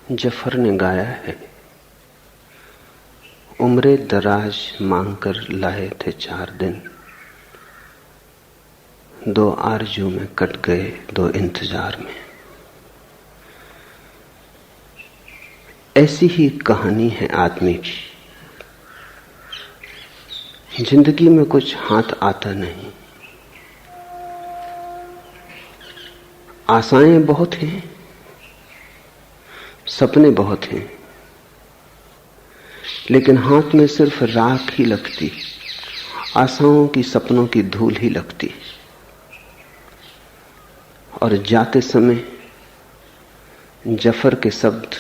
जफर ने गाया है, उम्रे दराज मांगकर लाए थे 4 दिन, 2 आरजू में कट गए 2 इंतजार में। ऐसी ही कहानी है आदमी की। जिंदगी में कुछ हाथ आता नहीं, आशाएं बहुत हैं, सपने बहुत हैं, लेकिन हाथ में सिर्फ राख ही लगती, आशाओं की सपनों की धूल ही लगती। और जाते समय जफर के शब्द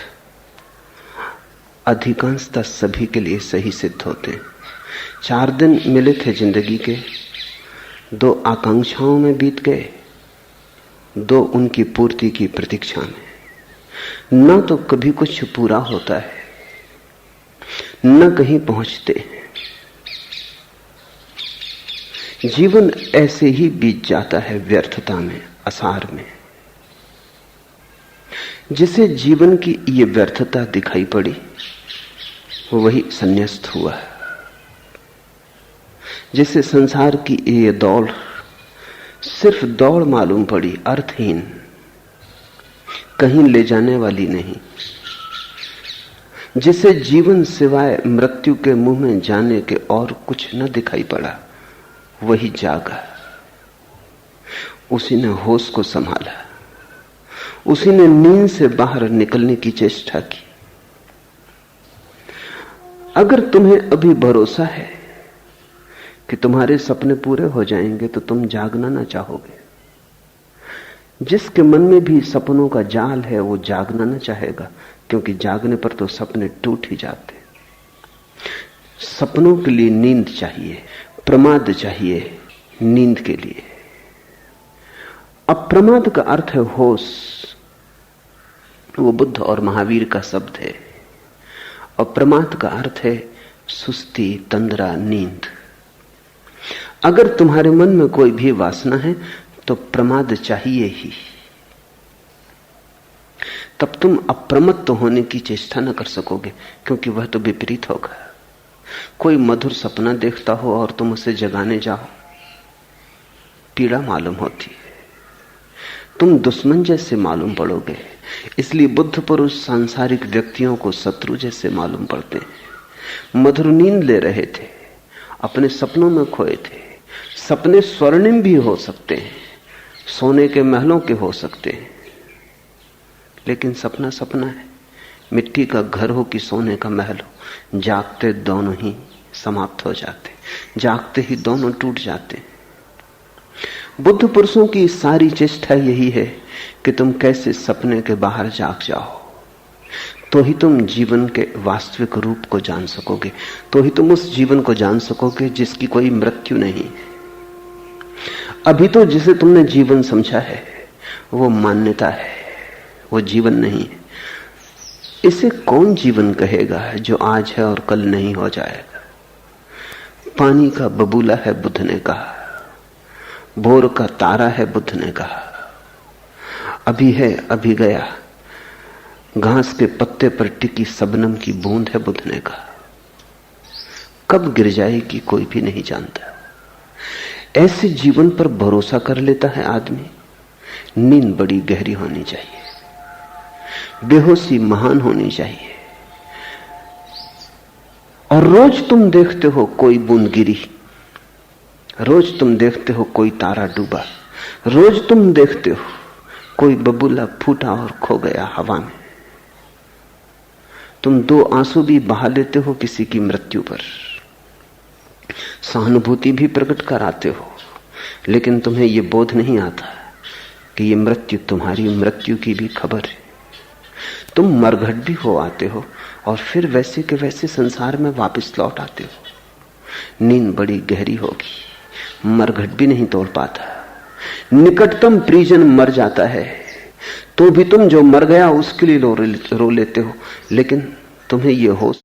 अधिकांशतः सभी के लिए सही सिद्ध होते हैं। 4 दिन मिले थे जिंदगी के, 2 आकांक्षाओं में बीत गए, 2 उनकी पूर्ति की प्रतीक्षा में। न तो कभी कुछ पूरा होता है, न कहीं पहुंचते हैं। जीवन ऐसे ही बीत जाता है, व्यर्थता में, असार में। जिसे जीवन की ये व्यर्थता दिखाई पड़ी, वही संन्यास्त हुआ। जिसे संसार की ये दौड़ सिर्फ दौड़ मालूम पड़ी, अर्थहीन, कहीं ले जाने वाली नहीं। जिसे जीवन सिवाय मृत्यु के मुंह में जाने के और कुछ न दिखाई पड़ा, वही जागा। उसी ने होश को संभाला, उसी ने नींद से बाहर निकलने की चेष्टा की। अगर तुम्हें अभी भरोसा है कि तुम्हारे सपने पूरे हो जाएंगे, तो तुम जागना ना चाहोगे। जिसके मन में भी सपनों का जाल है, वो जागना ना चाहेगा, क्योंकि जागने पर तो सपने टूट ही जाते। सपनों के लिए नींद चाहिए, प्रमाद चाहिए नींद के लिए। अप्रमाद का अर्थ है होश। वो बुद्ध और महावीर का शब्द है। और प्रमाद का अर्थ है सुस्ती, तंद्रा, नींद। अगर तुम्हारे मन में कोई भी वासना है तो प्रमाद चाहिए ही। तब तुम अप्रमत्त होने की चेष्टा न कर सकोगे, क्योंकि वह तो विपरीत होगा। कोई मधुर सपना देखता हो और तुम उसे जगाने जाओ, पीड़ा मालूम होती है, तुम दुश्मन जैसे मालूम पड़ोगे। इसलिए बुद्ध पुरुष सांसारिक व्यक्तियों को शत्रु जैसे मालूम पड़ते हैं। मधुर नींद ले रहे थे, अपने सपनों में खोए थे। सपने स्वर्णिम भी हो सकते हैं, सोने के महलों के हो सकते हैं, लेकिन सपना सपना है। मिट्टी का घर हो कि सोने का महल हो, जागते दोनों ही समाप्त हो जाते, जागते ही दोनों टूट जाते। बुद्ध पुरुषों की सारी चेष्टा यही है कि तुम कैसे सपने के बाहर जाग जाओ, तो ही तुम जीवन के वास्तविक रूप को जान सकोगे, तो ही तुम उस जीवन को जान सकोगे जिसकी कोई मृत्यु नहीं। अभी तो जिसे तुमने जीवन समझा है वो मान्यता है, वो जीवन नहीं है। इसे कौन जीवन कहेगा जो आज है और कल नहीं हो जाएगा। पानी का बबूला है बुद्ध ने कहा, भोर का तारा है बुद्ध ने कहा, अभी है अभी गया, घास के पत्ते पर टिकी सबनम की बूंद है बुद्ध ने कहा। कब गिर जाएगी कोई भी नहीं जानता। ऐसे जीवन पर भरोसा कर लेता है आदमी। नींद बड़ी गहरी होनी चाहिए, बेहोशी महान होनी चाहिए। और रोज तुम देखते हो कोई बूंद गिरी, रोज तुम देखते हो कोई तारा डूबा, रोज तुम देखते हो कोई बबूला फूटा और खो गया हवा में। तुम 2 आंसू भी बहा लेते हो किसी की मृत्यु पर, सहानुभूति भी प्रकट कराते हो, लेकिन तुम्हें यह बोध नहीं आता कि यह मृत्यु तुम्हारी मृत्यु की भी खबर है। तुम मरघट भी हो आते हो और फिर वैसे के वैसे संसार में वापस लौट आते हो। नींद बड़ी गहरी होगी, मरघट भी नहीं तोड़ पाता। निकटतम परिजन मर जाता है तो भी तुम जो मर गया उसके लिए रो लेते हो, लेकिन तुम्हें यह होश